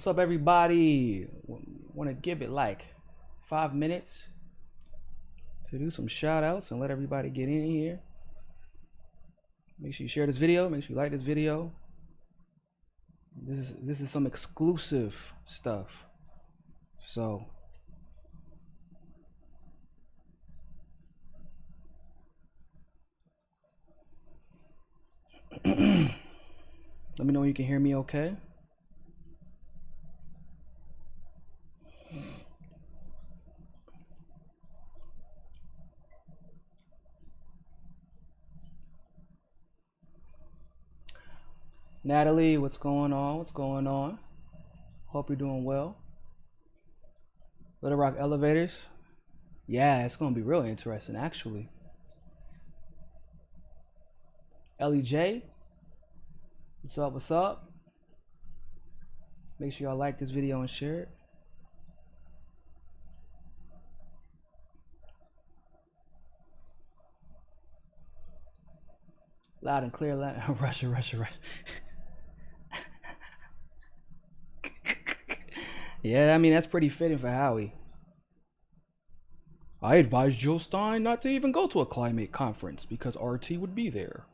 What's up, everybody? Want to give it like 5 minutes to do some shout outs and let everybody get in here. Make sure you share this video. Make sure you like this video. This is some exclusive stuff. So let me know when you can hear me okay. Natalie, what's going on? What's going on? Hope you're doing well. Little Rock Elevators. Yeah, it's going to be real interesting, actually. Ellie J, what's up? What's up? Make sure y'all like this video and share it. Loud and clear, Russia. Yeah, I mean, that's pretty fitting for Howie. I advised Jill Stein not to even go to a climate conference because RT would be there.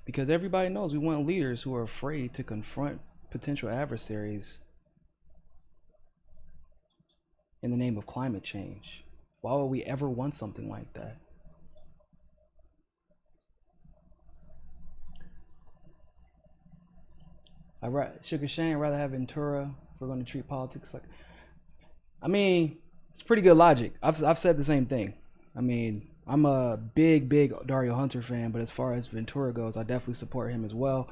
Because everybody knows we want leaders who are afraid to confront potential adversaries in the name of climate change. Why would we ever want something like that? Sugar Shane, I'd rather have Ventura if we're going to treat politics like. I mean, it's pretty good logic. I've said the same thing. I mean, I'm a big Dario Hunter fan, but as far as Ventura goes, I definitely support him as well.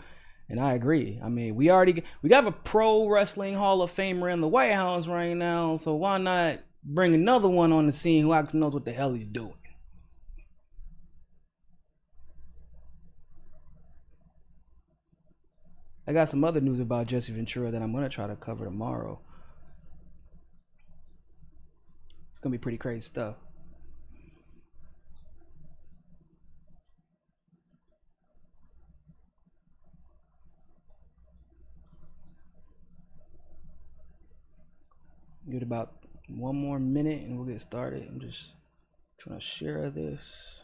And I agree. I mean, we got a pro wrestling Hall of Famer in the White House right now, so why not bring another one on the scene who actually knows what the hell he's doing? I got some other news about Jesse Ventura that I'm going to try to cover tomorrow. It's going to be pretty crazy stuff. Give it about 1 more minute and we'll get started. I'm just trying to share this.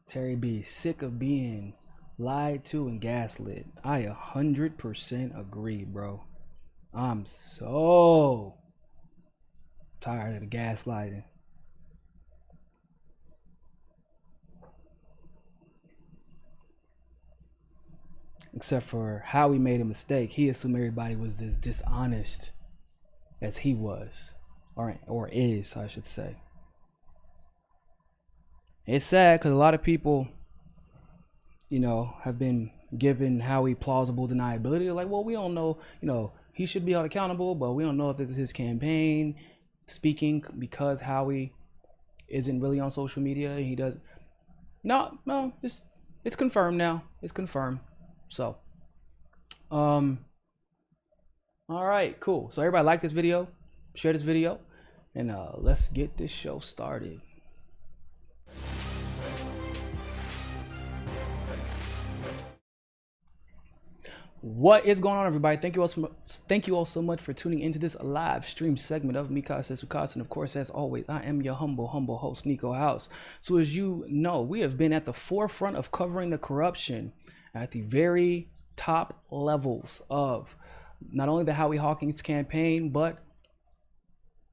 Terry B, sick of being lied to and gaslit. I 100% agree, bro. I'm so tired of the gaslighting. Except for Howie made a mistake. He assumed everybody was as dishonest as he was, or is, I should say. It's sad because a lot of people, you know, have been given Howie plausible deniability. They're like, well, we don't know, you know, he should be held accountable, but we don't know if this is his campaign speaking because Howie isn't really on social media. He does. No, it's confirmed now. It's confirmed. So, all right, cool. So everybody like this video, share this video, and let's get this show started. What is going on, everybody? Thank you all so much for tuning into this live stream segment of Mika Says Ukasa. And of course, as always, I am your humble host, Niko House. So as you know, we have been at the forefront of covering the corruption at the very top levels of not only the Howie Hawkins campaign, but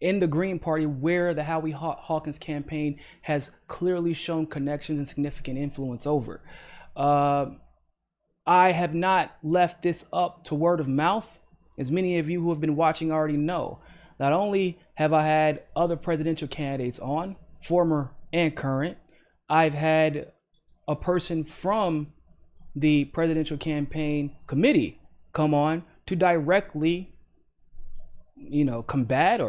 in the Green Party, where the Howie Hawkins campaign has clearly shown connections and significant influence over. I have not left this up to word of mouth. As many of you who have been watching already know, not only have I had other presidential candidates on, former and current, I've had a person from the presidential campaign committee come on to directly, you know, combat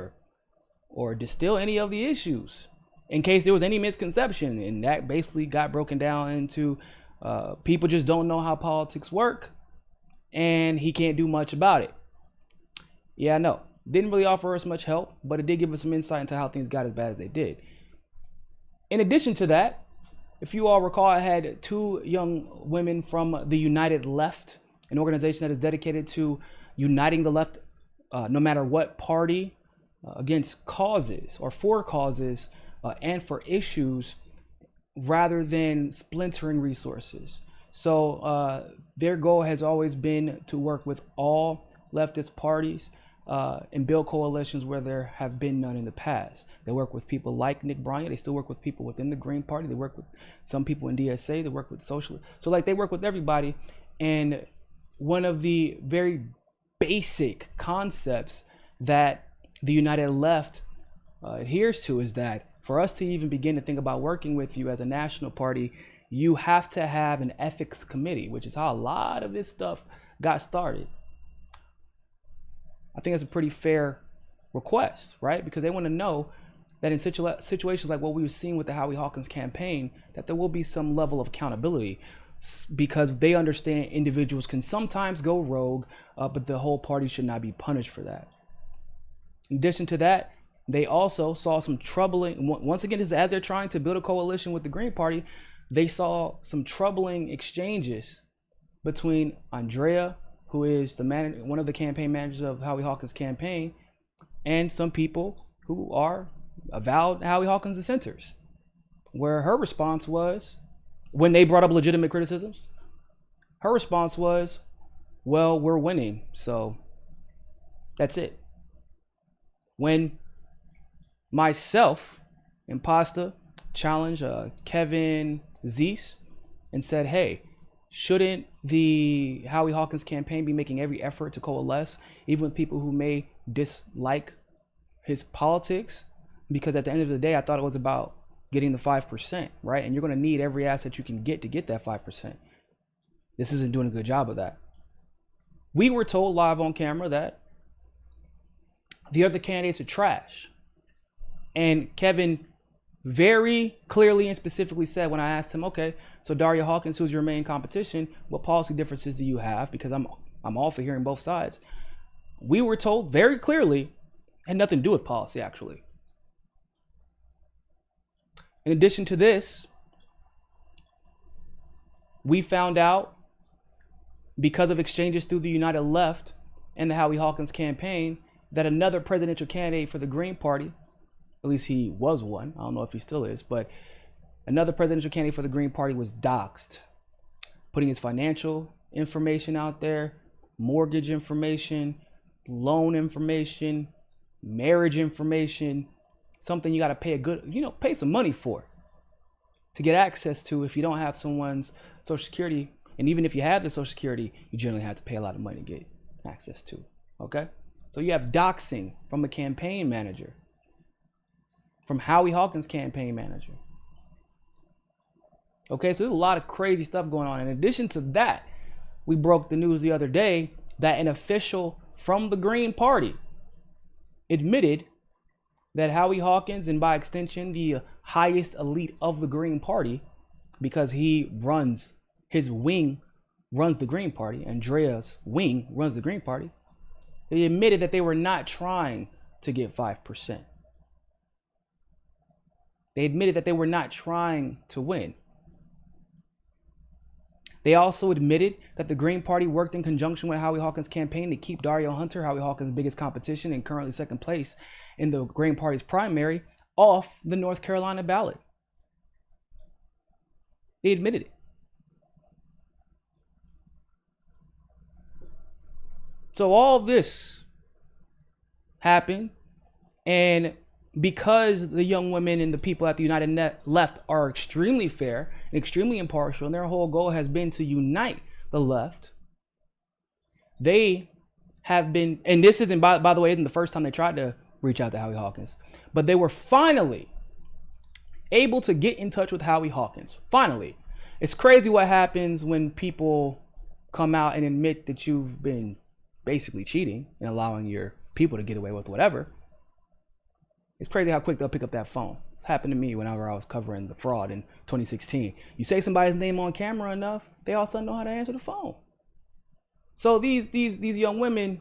or distill any of the issues in case there was any misconception. And that basically got broken down into people just don't know how politics work, and he can't do much about it. Yeah, I know. Didn't really offer us much help, but it did give us some insight into how things got as bad as they did. In addition to that, if you all recall, I had two young women from the United Left, an organization that is dedicated to uniting the left, no matter what party, against causes or for causes and for issues, rather than splintering resources. So their goal has always been to work with all leftist parties and build coalitions where there have been none in the past. They work with people like Nick Bryant. They still work with people within the Green Party. They work with some people in DSA. They work with socialists. So like they work with everybody. And one of the very basic concepts that the United Left adheres to is that for us to even begin to think about working with you as a national party, you have to have an ethics committee, which is how a lot of this stuff got started. I think that's a pretty fair request, right? Because they want to know that in situations like what we were seeing with the Howie Hawkins campaign, that there will be some level of accountability, because they understand individuals can sometimes go rogue, but the whole party should not be punished for that. In addition to that, they also saw some troubling, once again, as they're trying to build a coalition with the Green Party, they saw some troubling exchanges between Andrea, who is one of the campaign managers of Howie Hawkins' campaign, and some people who are avowed Howie Hawkins dissenters, where her response was, when they brought up legitimate criticisms, her response was, well, we're winning, so that's it. When myself, Imposta, challenged Kevin Zeese and said, hey, shouldn't the Howie Hawkins campaign be making every effort to coalesce, even with people who may dislike his politics? Because at the end of the day, I thought it was about getting the 5%, right? And you're going to need every asset you can get to get that 5%. This isn't doing a good job of that. We were told live on camera that the other candidates are trash. And Kevin very clearly and specifically said, when I asked him, okay, so Dario Hawkins, who's your main competition, what policy differences do you have? Because I'm all for hearing both sides. We were told very clearly, had nothing to do with policy, actually. In addition to this, we found out, because of exchanges through the United Left and the Howie Hawkins campaign, that another presidential candidate for the Green Party, at least he was one, I don't know if he still is, but another presidential candidate for the Green Party was doxxed, putting his financial information out there, mortgage information, loan information, marriage information, something you got to pay pay some money for to get access to if you don't have someone's Social Security. And even if you have the Social Security, you generally have to pay a lot of money to get access to. Okay? So you have doxing from a campaign manager, from Howie Hawkins' campaign manager. Okay, so there's a lot of crazy stuff going on. In addition to that, we broke the news the other day that an official from the Green Party admitted that Howie Hawkins, and by extension the highest elite of the Green Party, because his wing runs the Green Party, Andrea's wing runs the Green Party, they admitted that they were not trying to get 5%. They admitted that they were not trying to win. They also admitted that the Green Party worked in conjunction with Howie Hawkins' campaign to keep Dario Hunter, Howie Hawkins' biggest competition and currently second place in the Green Party's primary, off the North Carolina ballot. They admitted it. So all this happened, and because the young women and the people at the United Left are extremely fair and extremely impartial, and their whole goal has been to unite the left, they have been, and this isn't, by the way, isn't the first time they tried to reach out to Howie Hawkins, but they were finally able to get in touch with Howie Hawkins. Finally. It's crazy what happens when people come out and admit that you've been basically cheating and allowing your people to get away with whatever. It's crazy how quick they'll pick up that phone. It happened to me whenever I was covering the fraud in 2016. You say somebody's name on camera enough, they all of a sudden know how to answer the phone. So these young women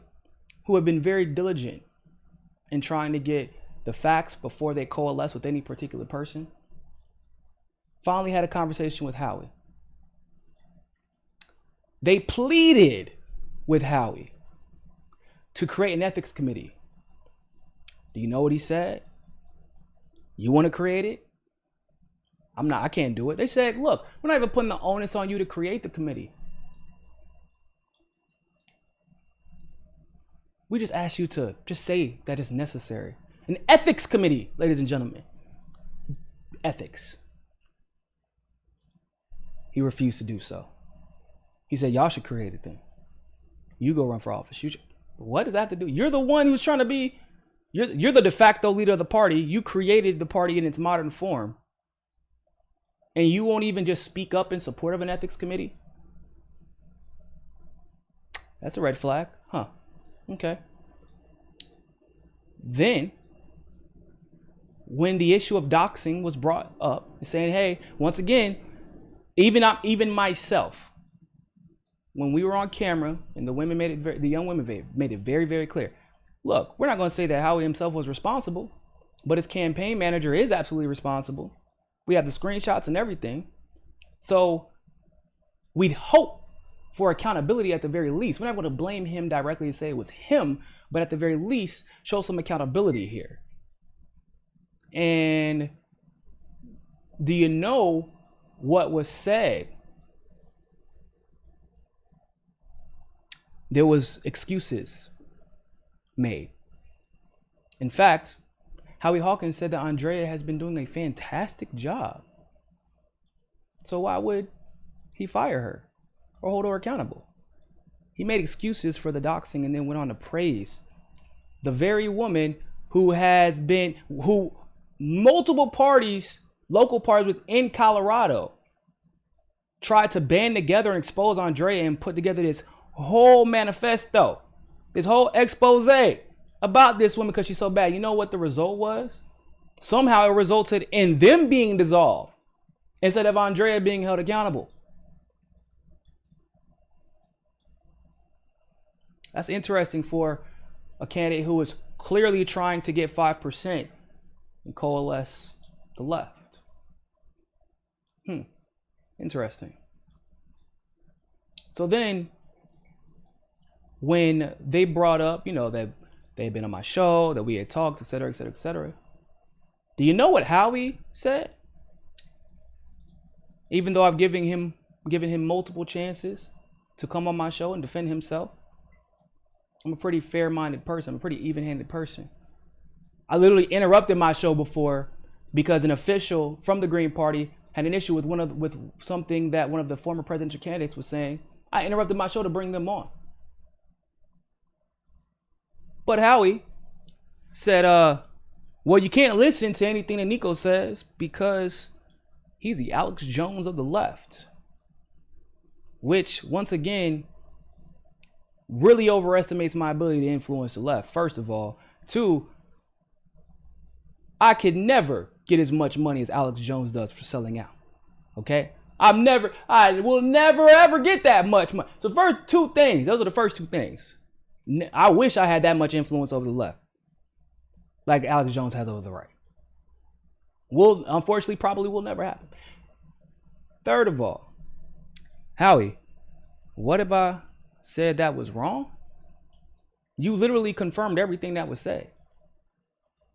who have been very diligent in trying to get the facts before they coalesce with any particular person finally had a conversation with Howie. They pleaded with Howie to create an ethics committee. Do you know what he said? You want to create it? I can't do it. They said, look, we're not even putting the onus on you to create the committee. We just ask you to just say that it's necessary. An ethics committee, ladies and gentlemen. Ethics. He refused to do so. He said, y'all should create it then. You go run for office. What does that have to do? You're the one who's trying to be, you're the de facto leader of the party. You created the party in its modern form. And you won't even just speak up in support of an ethics committee? That's a red flag. Huh. Okay. Then, when the issue of doxing was brought up, saying, hey, once again, even myself, when we were on camera and the young women made it very, very clear. Look, we're not going to say that Howie himself was responsible, but his campaign manager is absolutely responsible. We have the screenshots and everything. So we'd hope for accountability at the very least. We're not going to blame him directly and say it was him, but at the very least, show some accountability here. And do you know what was said? There was excuses made. In fact, Howie Hawkins said that Andrea has been doing a fantastic job. So why would he fire her or hold her accountable? He made excuses for the doxing and then went on to praise the very woman who multiple parties, local parties within Colorado, tried to band together and expose Andrea and put together this whole manifesto, this whole expose about this woman because she's so bad. You know what the result was? Somehow it resulted in them being dissolved instead of Andrea being held accountable. That's interesting for a candidate who is clearly trying to get 5% and coalesce the left. Interesting. So then, when they brought up, that they had been on my show, that we had talked, etc., etc., etc., do you know what Howie said? Even though I've given him multiple chances to come on my show and defend himself, I'm a pretty fair-minded person. I'm a pretty even-handed person. I literally interrupted my show before because an official from the Green Party had an issue with something that one of the former presidential candidates was saying. I interrupted my show to bring them on. But Howie said, well, you can't listen to anything that Niko says because he's the Alex Jones of the left. Which, once again, really overestimates my ability to influence the left, first of all. Two, I could never get as much money as Alex Jones does for selling out. Okay? I will never ever get that much money. So those are the first two things. I wish I had that much influence over the left, like Alex Jones has over the right. Unfortunately, probably will never happen. Third of all, Howie, what if I said that was wrong? You literally confirmed everything that was said.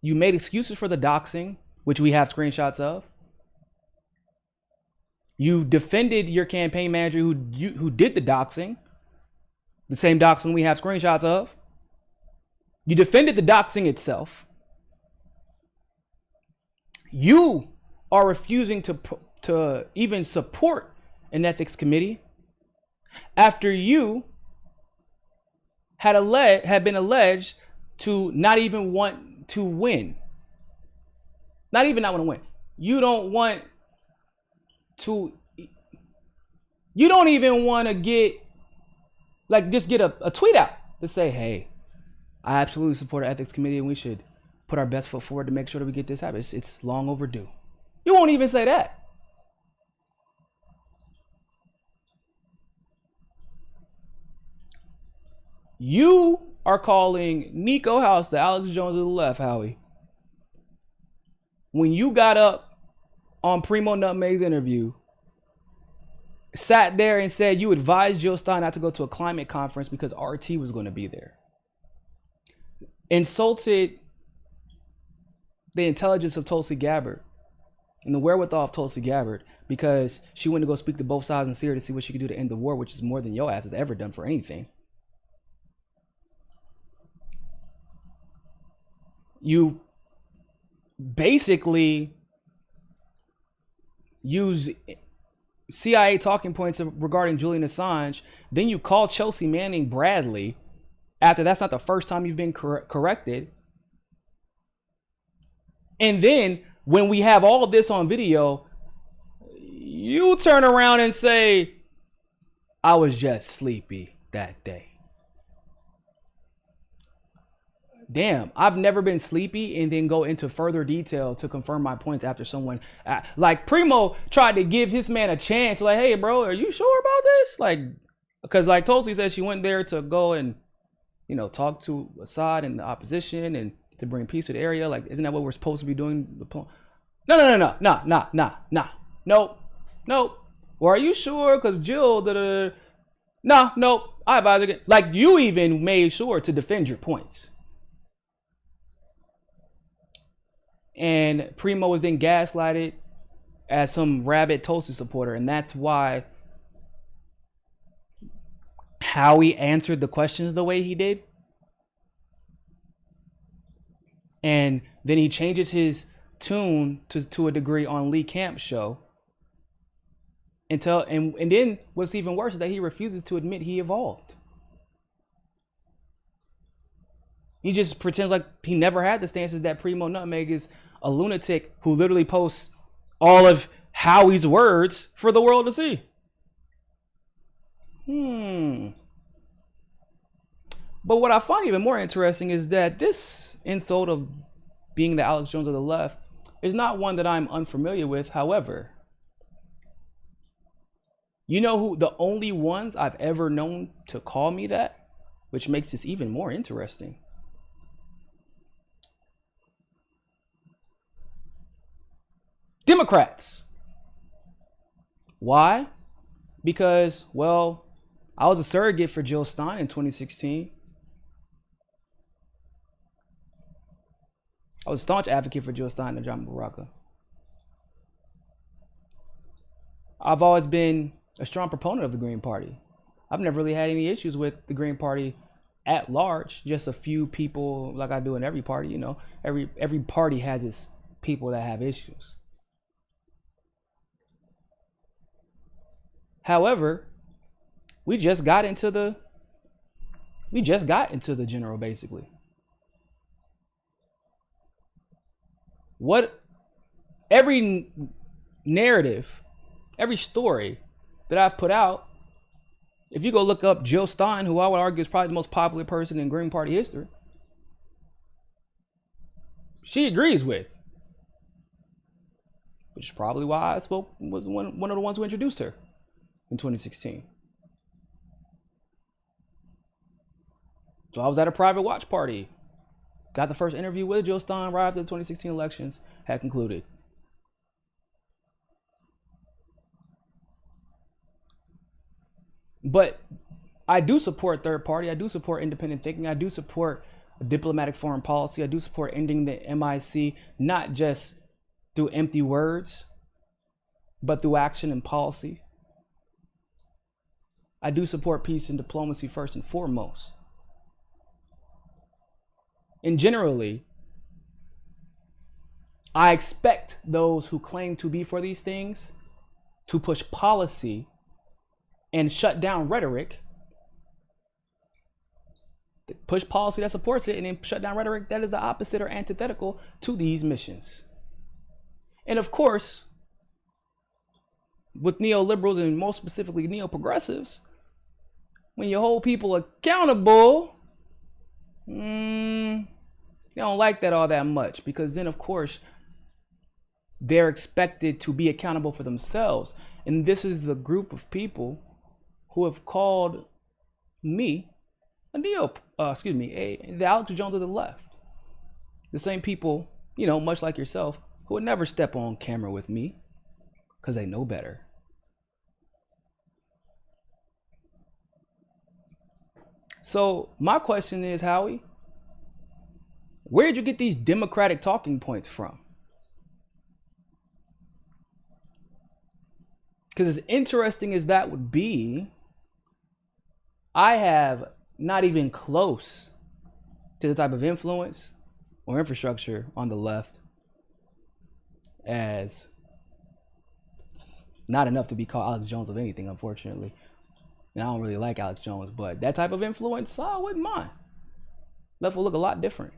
You made excuses for the doxing, which we have screenshots of. You defended your campaign manager who did the doxing, the same doxing we have screenshots of. You defended the doxing itself. You are refusing to even support an ethics committee after you had been alleged to not even want to win. Not even not want to win. You don't even want to get a tweet out to say, hey, I absolutely support an ethics committee and we should put our best foot forward to make sure that we get this happen. It's long overdue. You won't even say that. You are calling Niko House the Alex Jones of the left, Howie. When you got up on Primo Nutmeg's interview, sat there and said you advised Jill Stein not to go to a climate conference because RT was going to be there. Insulted the intelligence of Tulsi Gabbard and the wherewithal of Tulsi Gabbard because she went to go speak to both sides in Syria to see what she could do to end the war, which is more than your ass has ever done for anything. You basically use CIA talking points regarding Julian Assange. Then you call Chelsea Manning Bradley after that's not the first time you've been corrected. And then when we have all this on video, you turn around and say, I was just sleepy that day. Damn, I've never been sleepy and then go into further detail to confirm my points after someone like Primo tried to give his man a chance. Like, hey, bro, are you sure about this? Like, because like Tulsi said, she went there to go and, you know, talk to Assad and the opposition and to bring peace to the area. Like, isn't that what we're supposed to be doing? No. Nope. Well, are you sure? Because Jill, nope. I advise again. Like, you even made sure to defend your points. And Primo was then gaslighted as some rabid Tulsi supporter. And that's why Howie answered the questions the way he did. And then he changes his tune to a degree on Lee Camp's show. And then what's even worse is that he refuses to admit he evolved. He just pretends like he never had the stances that Primo Nutmeg is a lunatic who literally posts all of Howie's words for the world to see. But what I find even more interesting is that this insult of being the Alex Jones of the left is not one that I'm unfamiliar with. However, you know who the only ones I've ever known to call me that, which makes this even more interesting. Democrats. Why? Because, well, I was a surrogate for Jill Stein in 2016. I was a staunch advocate for Jill Stein and John Baraka. I've always been a strong proponent of the Green Party. I've never really had any issues with the Green Party at large. Just a few people, like I do in every party, you know. Every party has its people that have issues. However, we just got into the general, basically. What every narrative, every story that I've put out, if you go look up Jill Stein, who I would argue is probably the most popular person in Green Party history, she agrees with. Which is probably why I was one of the ones who introduced her in 2016. So I was at a private watch party. Got the first interview with Jill Stein right after the 2016 elections had concluded. But I do support third party. I do support independent thinking. I do support diplomatic foreign policy. I do support ending the MIC, not just through empty words, but through action and policy. I do support peace and diplomacy first and foremost. And generally, I expect those who claim to be for these things to push policy and shut down rhetoric. Push policy that supports it and then shut down rhetoric that is the opposite or antithetical to these missions. And of course, with neoliberals and most specifically neo-progressives, when you hold people accountable, they don't like that all that much, because then of course they're expected to be accountable for themselves. And this is the group of people who have called me the Alex Jones of the left. The same people, you know, much like yourself, who would never step on camera with me because they know better. So my question is, Howie, where did you get these Democratic talking points from? Because as interesting as that would be, I have not even close to the type of influence or infrastructure on the left as not enough to be called Alex Jones of anything, unfortunately. And I don't really like Alex Jones, but that type of influence, I wouldn't mind. Left will look a lot different.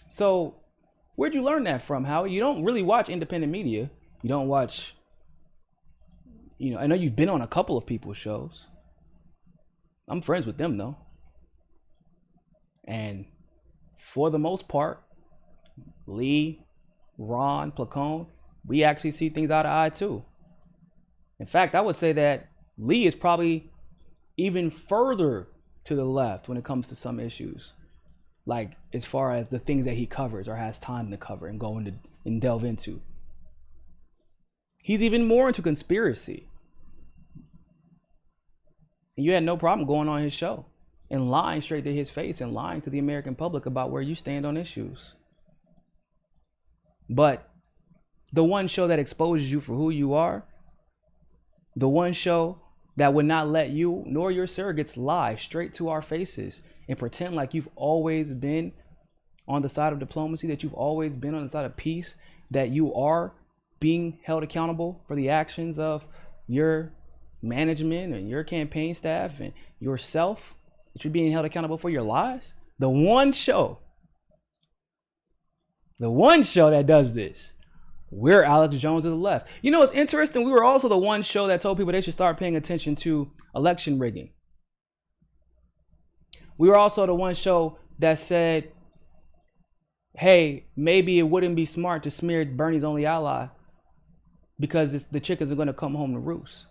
So where'd you learn that from, Howie? You don't really watch independent media. You don't watch, you know, I know you've been on a couple of people's shows. I'm friends with them though. And for the most part, Lee, Ron, Placone, we actually see things eye to eye too. In fact, I would say that Lee is probably even further to the left when it comes to some issues. Like as far as the things that he covers or has time to cover and go into and delve into. He's even more into conspiracy. And you had no problem going on his show and lying straight to his face and lying to the American public about where you stand on issues. But the one show that exposes you for who you are, the one show that would not let you nor your surrogates lie straight to our faces and pretend like you've always been on the side of diplomacy, that you've always been on the side of peace, that you are being held accountable for the actions of your management and your campaign staff and yourself, that you're being held accountable for your lies. The one show that does this, we're Alex Jones of the left. You know, it's interesting. We were also the one show that told people they should start paying attention to election rigging. We were also the one show that said, hey, maybe it wouldn't be smart to smear Bernie's only ally because the chickens are going to come home to roost.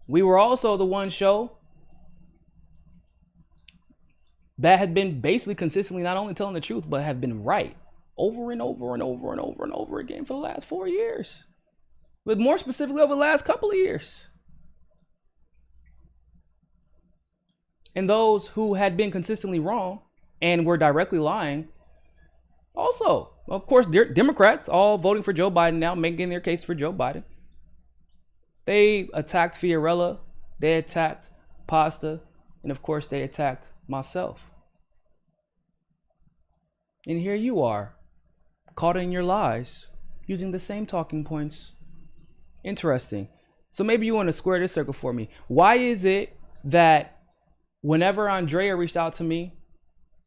We were also the one show that had been basically consistently not only telling the truth, but have been right over and over and over and over and over again for the last 4 years. But more specifically over the last couple of years. And those who had been consistently wrong and were directly lying, also, of course, Democrats all voting for Joe Biden now, making their case for Joe Biden. They attacked Fiorella, they attacked Pasta, and of course they attacked myself. And here you are, caught in your lies, using the same talking points. Interesting. So maybe you want to square this circle for me. Why is it that whenever Andrea reached out to me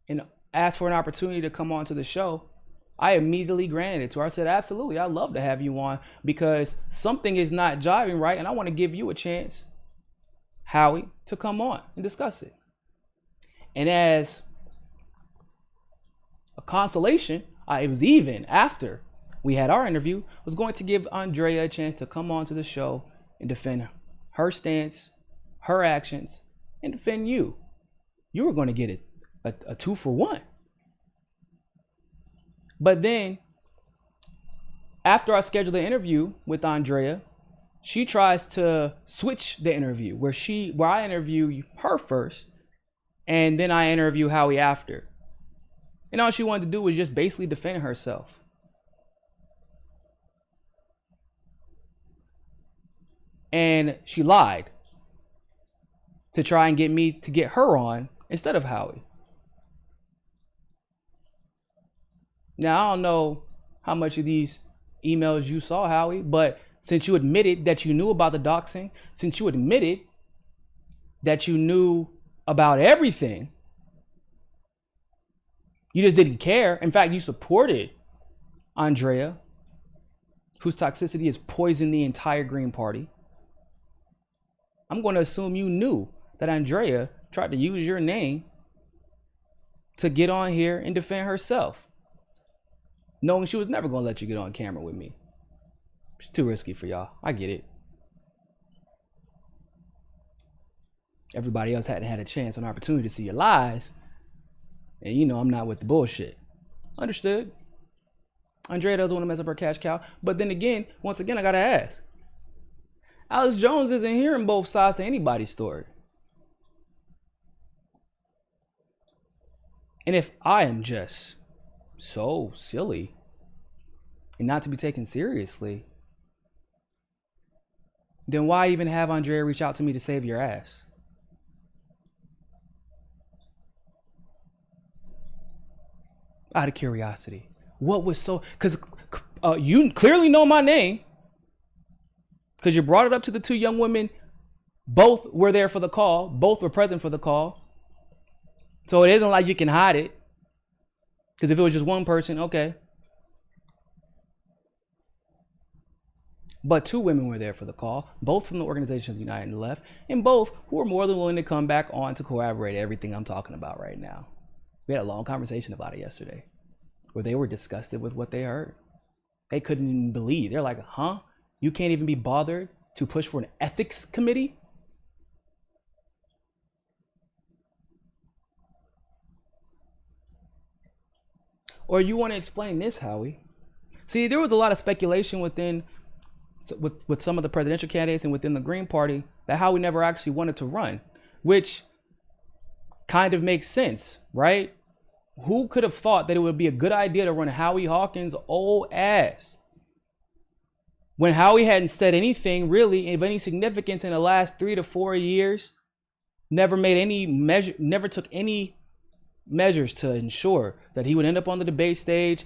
and asked for an opportunity to come on to the show, I immediately granted it to her. I said, absolutely, I'd love to have you on because something is not jiving right and I want to give you a chance, Howie, to come on and discuss it. And as a consolation, it was even after we had our interview, was going to give Andrea a chance to come on to the show and defend her stance, her actions, and defend you. You were going to get a 2-for-1. But then, after I scheduled the interview with Andrea, she tries to switch the interview where I interview her first, and then I interview Howie after. And all she wanted to do was just basically defend herself. And she lied to try and get me to get her on instead of Howie. Now, I don't know how much of these emails you saw, Howie, but since you admitted that you knew about the doxing, since you admitted that you knew about everything, you just didn't care. In fact, you supported Andrea, whose toxicity has poisoned the entire Green Party. I'm going to assume you knew that Andrea tried to use your name to get on here and defend herself, knowing she was never going to let you get on camera with me. It's too risky for y'all. I get it. Everybody else hadn't had a chance or an opportunity to see your lies. And you know I'm not with the bullshit. Understood. Andrea doesn't want to mess up her cash cow. But then again, once again, I gotta ask. Alex Jones isn't hearing both sides to anybody's story. And if I am just so silly and not to be taken seriously, then why even have Andrea reach out to me to save your ass? Out of curiosity, what was so, because you clearly know my name because you brought it up to the two young women. Both were there for the call. Both were present for the call. So it isn't like you can hide it, because if it was just one person, okay. But two women were there for the call, both from the Organization of the United and the Left, and both who were more than willing to come back on to corroborate everything I'm talking about right now. We had a long conversation about it yesterday where they were disgusted with what they heard. They couldn't even believe. They're like, huh? You can't even be bothered to push for an ethics committee? Or you want to explain this, Howie? See, there was a lot of speculation with some of the presidential candidates and within the Green Party that Howie never actually wanted to run, which kind of makes sense, right? Who could have thought that it would be a good idea to run Howie Hawkins' old ass when Howie hadn't said anything really of any significance in the last 3 to 4 years, never took any measures to ensure that he would end up on the debate stage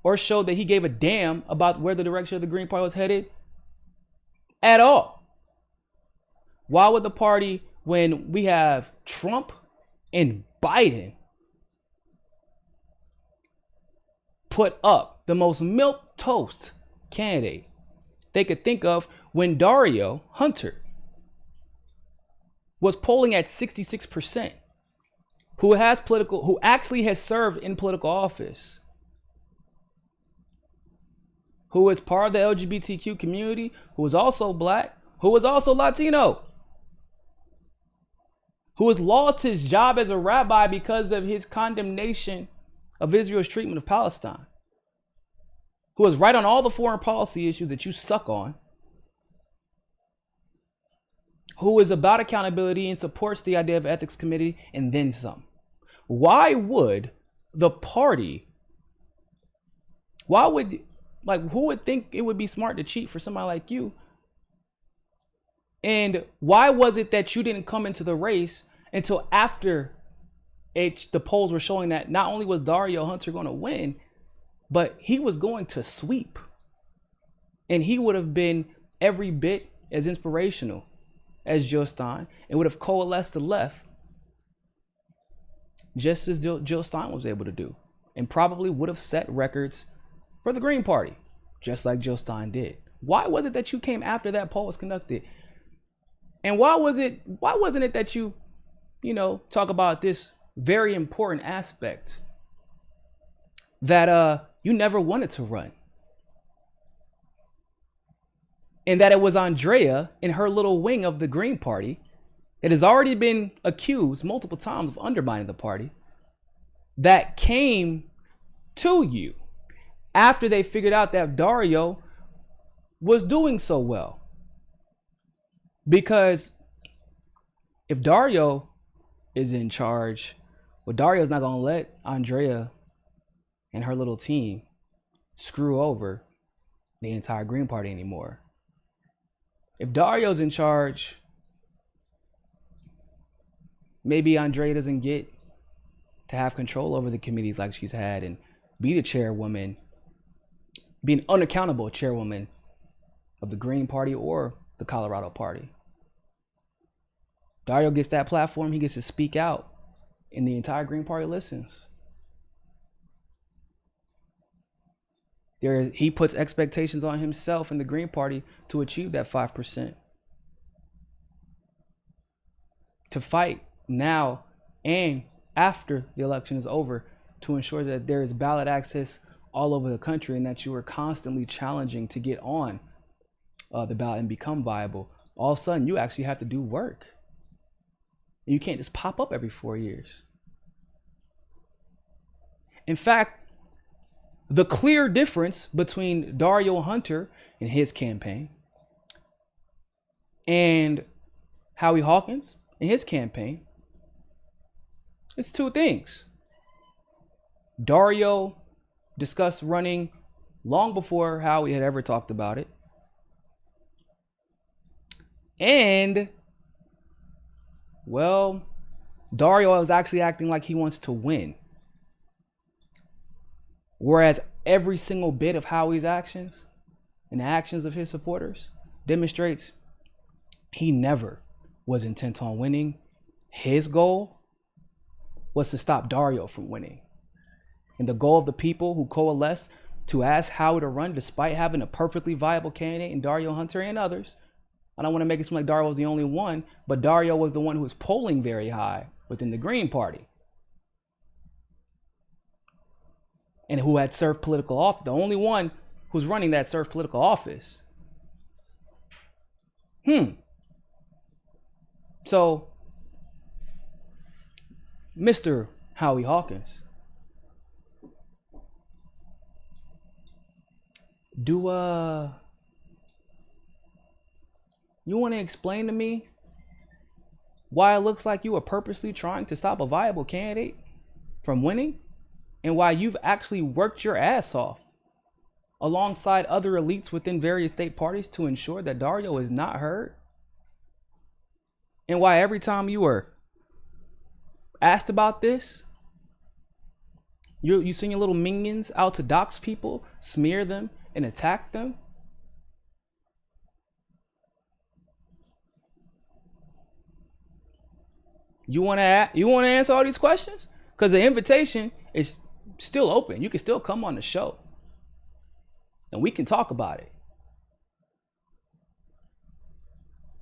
or show that he gave a damn about where the direction of the Green Party was headed at all. Why would the party, when we have Trump and Biden, put up the most milquetoast candidate they could think of when Dario Hunter was polling at 66%, who actually has served in political office, who is part of the LGBTQ community, who is also black, who is also Latino, who has lost his job as a rabbi because of his condemnation of Israel's treatment of Palestine, who is right on all the foreign policy issues that you suck on, who is about accountability and supports the idea of ethics committee and then some. Why would the party, who would think it would be smart to cheat for somebody like you? And why was it that you didn't come into the race until after the polls were showing that not only was Dario Hunter going to win, but he was going to sweep, and he would have been every bit as inspirational as Jill Stein and would have coalesced the left just as Jill Stein was able to do, and probably would have set records for the Green Party just like Jill Stein did. Why was it that you came after that poll was conducted? And why wasn't it that you talk about this very important aspect that you never wanted to run, and that it was Andrea and her little wing of the Green Party that has already been accused multiple times of undermining the party that came to you after they figured out that Dario was doing so well? Because if Dario is in charge, well, Dario's not going to let Andrea and her little team screw over the entire Green Party anymore. If Dario's in charge, maybe Andrea doesn't get to have control over the committees like she's had and be the chairwoman, be an unaccountable chairwoman of the Green Party or the Colorado Party. Dario gets that platform, he gets to speak out, and the entire Green Party listens. He puts expectations on himself and the Green Party to achieve that 5%. To fight now and after the election is over to ensure that there is ballot access all over the country and that you are constantly challenging to get on the ballot and become viable. All of a sudden, you actually have to do work. You can't just pop up every 4 years. In fact, the clear difference between Dario Hunter and his campaign and Howie Hawkins and his campaign is two things. Dario discussed running long before Howie had ever talked about it. And, well, Dario is actually acting like he wants to win. Whereas every single bit of Howie's actions and the actions of his supporters demonstrates he never was intent on winning. His goal was to stop Dario from winning. And the goal of the people who coalesced to ask Howie to run, despite having a perfectly viable candidate in Dario Hunter and others. I don't want to make it seem like Dario was the only one, but Dario was the one who was polling very high within the Green Party. And who had served political office. The only one who's running that served political office. So, Mr. Howie Hawkins, you want to explain to me why it looks like you are purposely trying to stop a viable candidate from winning, and why you've actually worked your ass off alongside other elites within various state parties to ensure that Dario is not heard? And why every time you were asked about this, you send your little minions out to dox people, smear them, and attack them? You want to answer all these questions? Because the invitation is still open. You can still come on the show and we can talk about it.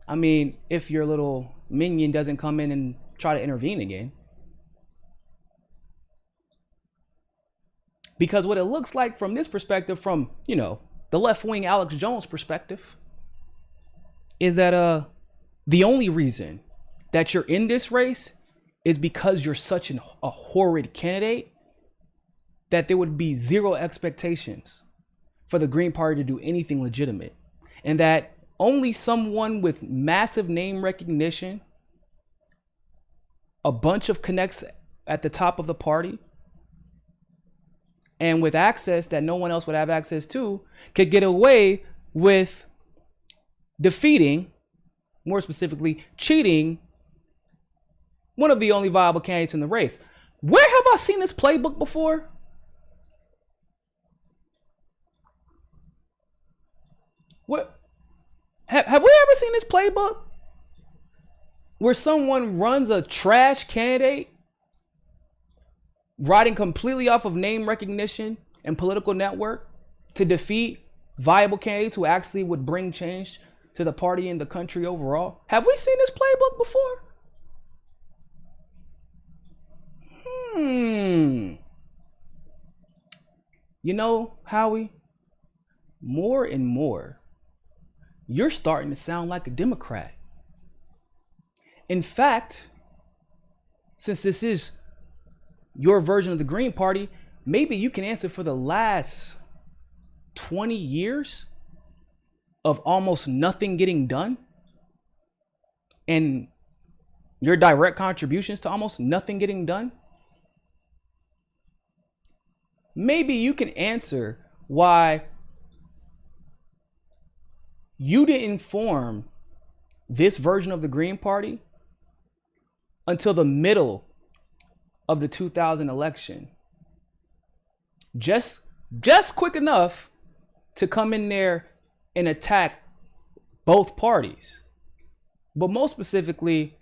I mean, if your little minion doesn't come in and try to intervene again. Because what it looks like from this perspective, from, you know, the left-wing Alex Jones perspective, is that the only reason that you're in this race is because you're such a horrid candidate that there would be zero expectations for the Green Party to do anything legitimate. And that only someone with massive name recognition, a bunch of connects at the top of the party, and with access that no one else would have access to, could get away with defeating, more specifically, cheating one of the only viable candidates in the race. Where have I seen this playbook before? What have we ever seen this playbook where someone runs a trash candidate riding completely off of name recognition and political network to defeat viable candidates who actually would bring change to the party and the country overall? Have we seen this playbook before? You know, Howie, more and more, you're starting to sound like a Democrat. In fact, since this is your version of the Green Party, maybe you can answer for the last 20 years of almost nothing getting done and your direct contributions to almost nothing getting done. Maybe you can answer why you didn't form this version of the Green Party until the middle of the 2000 election. Just quick enough to come in there and attack both parties. But most specifically,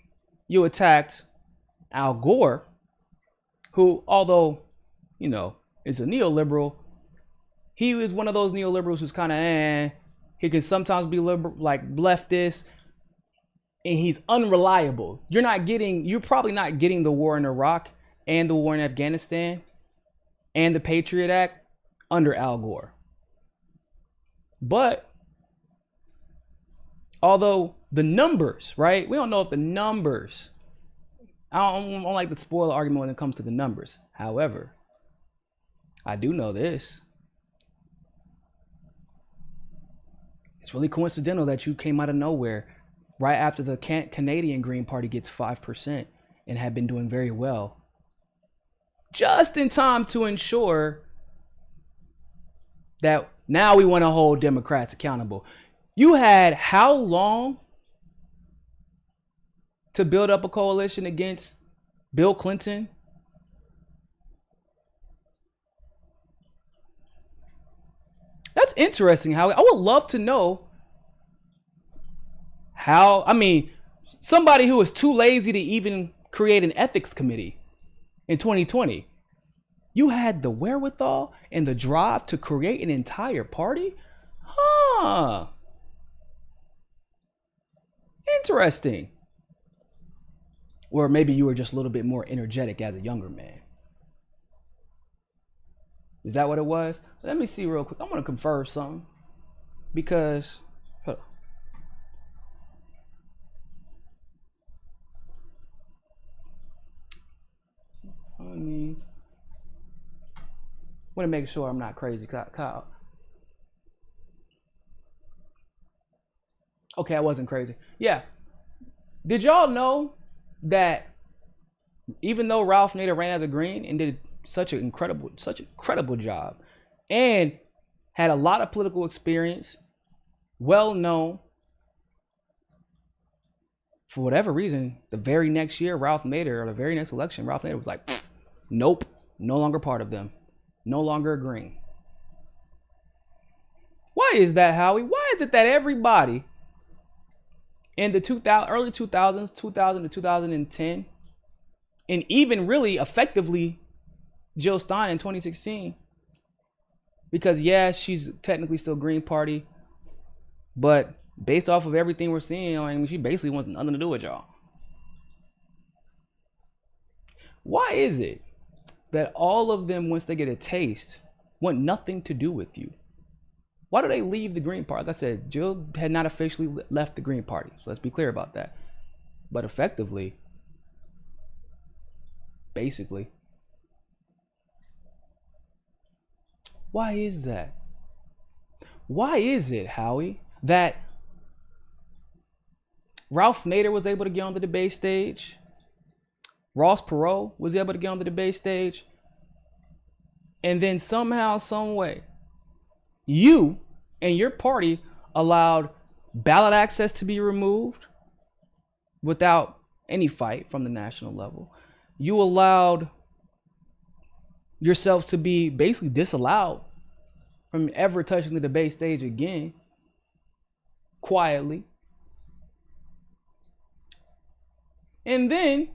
you attacked Al Gore, who, although, you know, is a neoliberal, he is one of those neoliberals who's kind of he can sometimes be liberal, like leftist, and he's unreliable. You're probably not getting the war in Iraq and the war in Afghanistan and the Patriot Act under Al Gore. But although the numbers, right? We don't know if the numbers I don't like to spoil the argument when it comes to the numbers. However, I do know this. It's really coincidental that you came out of nowhere right after the Canadian Green Party gets 5% and have been doing very well, just in time to ensure that now we want to hold Democrats accountable. You had how long to build up a coalition against Bill Clinton? That's interesting, Howie. I would love to know how, I mean, somebody who is too lazy to even create an ethics committee in 2020. You had the wherewithal and the drive to create an entire party? Huh. Interesting. Or maybe you were just a little bit more energetic as a younger man. Is that what it was? Let me see real quick. I'm going to confirm something. Because, hold on. I want to make sure I'm not crazy, Kyle. Okay, I wasn't crazy. Yeah. Did y'all know that even though Ralph Nader ran as a Green and did such an incredible job and had a lot of political experience, well known, for whatever reason, the very next year, Ralph Nader, or the very next election, Ralph Nader was like, nope, no longer part of them. No longer agreeing. Why is that, Howie? Why is it that everybody in the early 2000s, 2000 to 2010, and even really effectively Jill Stein in 2016, because yeah, she's technically still Green Party, but based off of everything we're seeing, I mean, she basically wants nothing to do with y'all. Why is it that all of them, once they get a taste, want nothing to do with you? Why do they leave the Green Party? Like I said, Jill had not officially left the Green Party, so let's be clear about that. But effectively, basically, why is that? Why is it, Howie, that Ralph Nader was able to get on the debate stage, Ross Perot was able to get on the debate stage, and then somehow, some way, you and your party allowed ballot access to be removed without any fight from the national level? You allowed yourselves to be basically disallowed from ever touching the debate stage again, quietly. And then,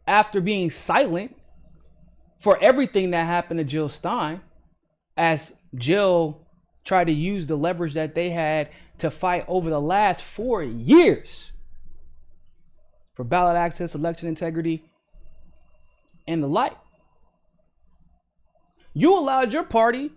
after being silent for everything that happened to Jill Stein, as Jill tried to use the leverage that they had to fight over the last 4 years for ballot access, election integrity, and the like, you allowed your party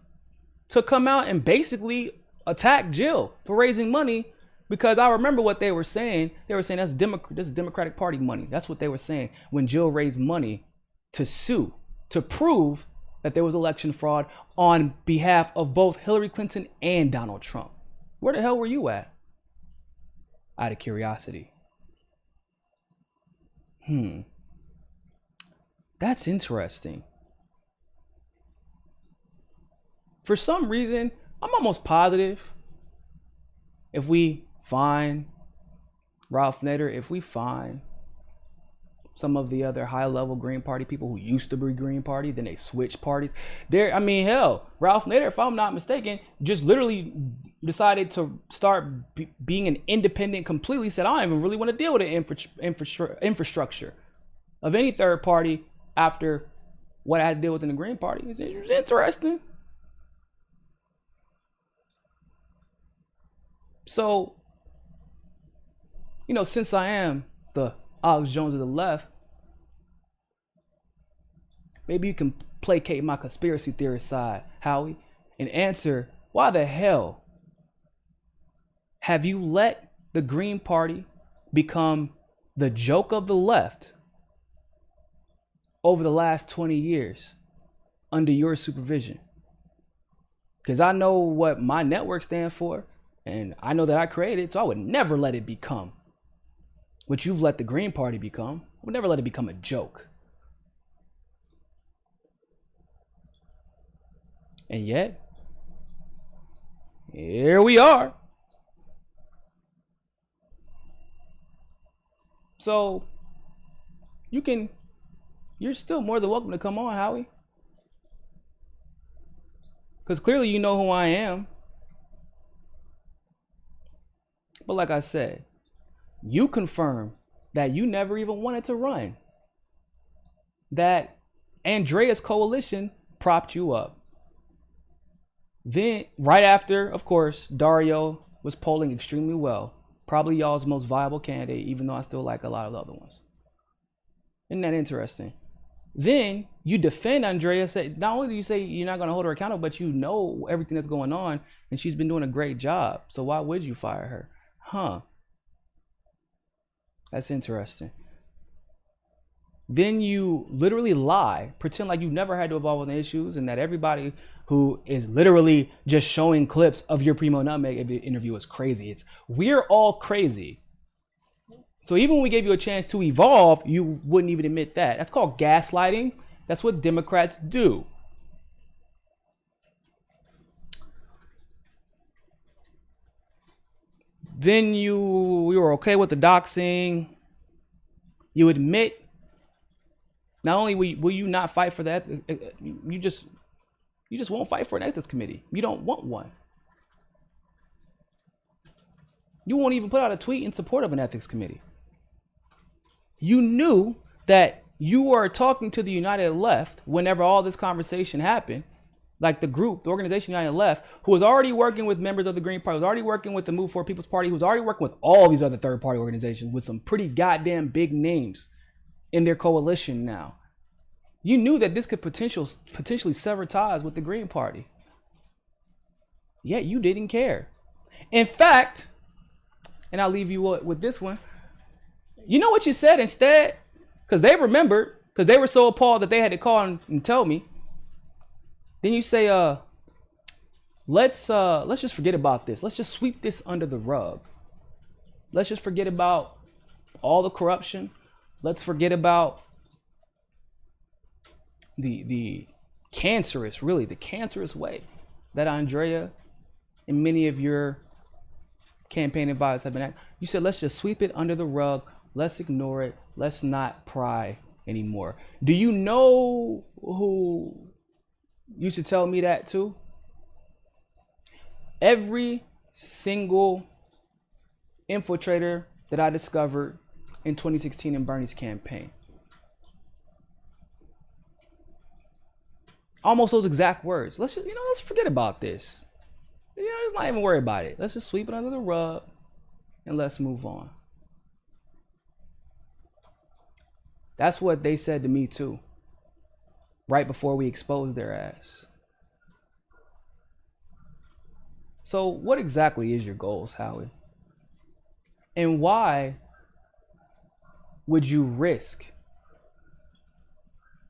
to come out and basically attack Jill for raising money. Because I remember what they were saying. They were saying this is Democratic Party money. That's what they were saying when Jill raised money to sue, to prove that there was election fraud on behalf of both Hillary Clinton and Donald Trump. Where the hell were you at? Out of curiosity. That's interesting. For some reason, I'm almost positive if we find Ralph Nader, if we find some of the other high-level Green Party people who used to be Green Party, then they switched parties. I mean, hell, Ralph Nader, if I'm not mistaken, just literally decided to start being an independent completely, said, I don't even really want to deal with the infrastructure of any third party after what I had to deal with in the Green Party. It was interesting. So, since I am the Alex Jones of the left, maybe you can placate my conspiracy theorist side, Howie, and answer, why the hell have you let the Green Party become the joke of the left over the last 20 years under your supervision. Because I know what my network stands for, and I know that I created, so I would never let it become what you've let the Green Party become. I would never let it become a joke. And yet, here we are. So, you're still more than welcome to come on, Howie. Because clearly you know who I am. But like I said, you confirmed that you never even wanted to run. That Andrea's coalition propped you up. Then, right after, of course, Dario was polling extremely well. Probably y'all's most viable candidate, even though I still like a lot of the other ones. Isn't that interesting? Then you defend Andrea. Say, not only do you say you're not going to hold her accountable, but you know everything that's going on, and she's been doing a great job. So why would you fire her? Huh. That's interesting. Then you literally lie, pretend like you've never had to evolve on the issues, and that everybody who is literally just showing clips of your Primo Nutmeg interview is crazy. We're all crazy. So even when we gave you a chance to evolve, you wouldn't even admit that. That's called gaslighting. That's what Democrats do. Then you were okay with the doxing. You admit, not only will you not fight for that, you just won't fight for an ethics committee. You don't want one. You won't even put out a tweet in support of an ethics committee. You knew that you were talking to the United Left whenever all this conversation happened, like the group, the organization United Left, who was already working with members of the Green Party, was already working with the Move Forward People's Party, who was already working with all these other third-party organizations with some pretty goddamn big names in their coalition now. You knew that this could potentially sever ties with the Green Party. Yet you didn't care. In fact, and I'll leave you with this one. You know what you said instead? Because they remembered, because they were so appalled that they had to call and tell me. Then you say, let's just forget about this. Let's just sweep this under the rug. Let's just forget about all the corruption. Let's forget about the cancerous way that Andrea and many of your campaign advisors have been at. You said, let's just sweep it under the rug. Let's ignore it. Let's not pry anymore. Do you know who used to tell me that too? Every single infiltrator that I discovered in 2016 in Bernie's campaign. Almost those exact words. Let's forget about this. Let's not even worry about it. Let's just sweep it under the rug and let's move on. That's what they said to me too, right before we exposed their ass. So what exactly is your goals, Howie? And why would you risk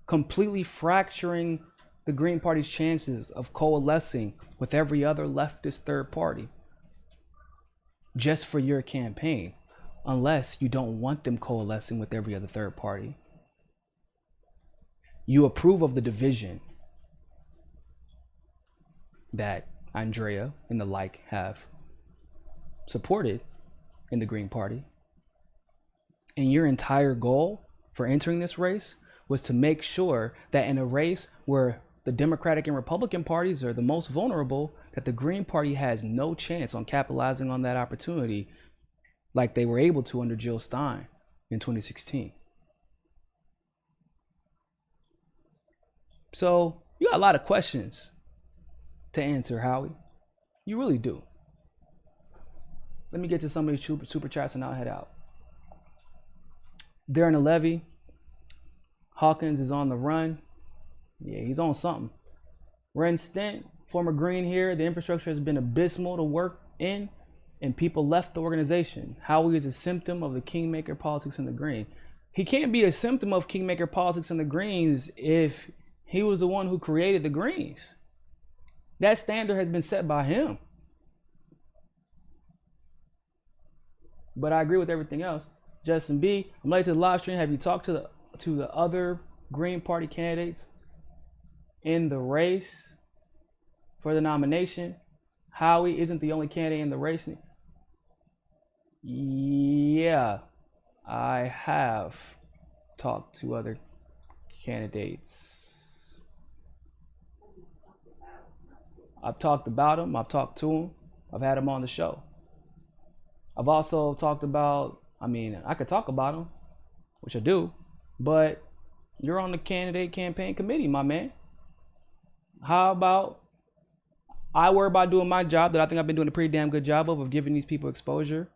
completely fracturing the Green Party's chances of coalescing with every other leftist third party just for your campaign, unless you don't want them coalescing with every other third party? You approve of the division that Andrea and the like have supported in the Green Party. And your entire goal for entering this race was to make sure that in a race where the Democratic and Republican parties are the most vulnerable, that the Green Party has no chance on capitalizing on that opportunity like they were able to under Jill Stein in 2016. So you got a lot of questions to answer, Howie. You really do. Let me get to some of these super chats and I'll head out. During the levy, Hawkins is on the run. Yeah, he's on something. Ren Stent, former Green here. The infrastructure has been abysmal to work in and people left the organization. Howie is a symptom of the kingmaker politics in the green. He can't be a symptom of kingmaker politics in the greens if he was the one who created the greens. That standard has been set by him. But I agree with everything else. Justin B, I'm late to the live stream. Have you talked to the other Green Party candidates in the race for the nomination? Howie isn't the only candidate in the race. Yeah, I have talked to other candidates. I've talked about them. I've talked to them. I've had them on the show. I've also talked about, I could talk about them, which I do, but you're on the candidate campaign committee, my man. How about I worry about doing my job that I think I've been doing a pretty damn good job of giving these people exposure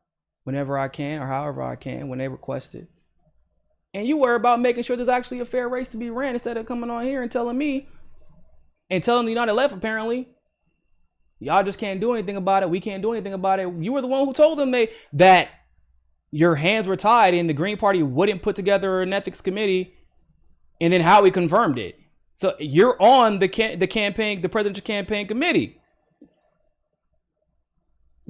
whenever I can or however I can when they request it. And you worry about making sure there's actually a fair race to be ran instead of coming on here and telling me and telling the United Left apparently, y'all just can't do anything about it. We can't do anything about it. You were the one who told them that your hands were tied and the Green Party wouldn't put together an ethics committee, and then Howie confirmed it. So you're on the presidential campaign committee.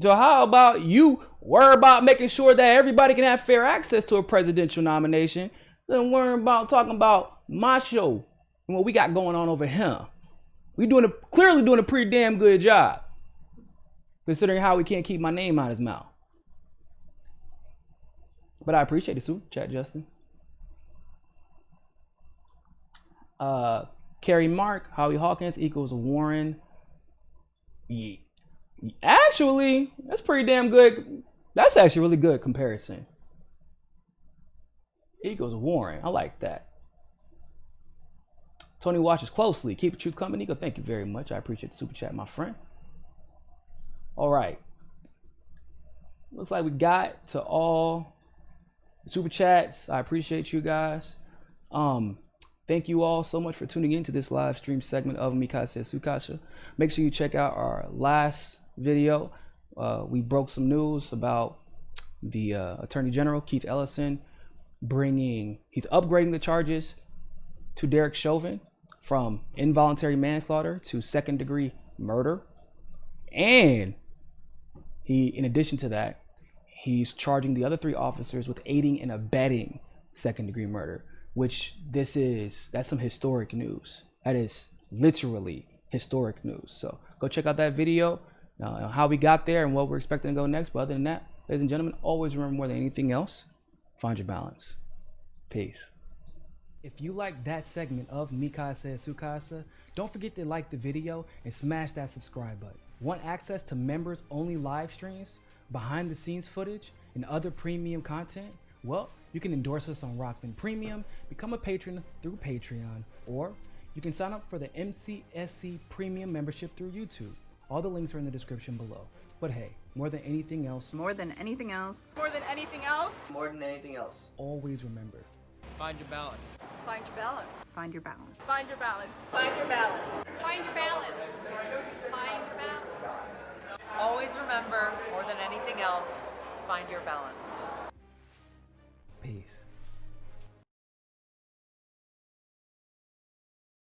So how about you worry about making sure that everybody can have fair access to a presidential nomination, then worry about talking about my show and what we got going on over here. We clearly doing a pretty damn good job, considering how we can't keep my name out of his mouth. But I appreciate the super chat, Justin. Carrie Mark, Howie Hawkins equals Warren. Yeah. Actually, that's pretty damn good. That's actually a really good comparison. Equals Warren. I like that. Tony watches closely. Keep the truth coming, Niko. Thank you very much. I appreciate the super chat, my friend. All right. Looks like we got to all the super chats. I appreciate you guys. Thank you all so much for tuning in to this live stream segment of Mikasa Sukasha. Make sure you check out our last video. We broke some news about the Attorney General, Keith Ellison, he's upgrading the charges to Derek Chauvin from involuntary manslaughter to second-degree murder. And in addition to that, he's charging the other 3 officers with aiding and abetting second-degree murder, which that's some historic news. That is literally historic news. So go check out that video, how we got there and what we're expecting to go next. But other than that, ladies and gentlemen, always remember, more than anything else, find your balance. Peace. If you like that segment of Mikasa Sukasa, don't forget to like the video and smash that subscribe button. Want access to members only live streams, behind the scenes footage, and other premium content? Well, you can endorse us on Rockman Premium, become a patron through Patreon, or you can sign up for the MCSC Premium membership through YouTube. All the links are in the description below. But hey, more than anything else, always remember, find your balance. Find your balance. Find your balance. Find your balance. Find your balance. Find your balance. Find your balance. Always remember, more than anything else, find your balance. peace.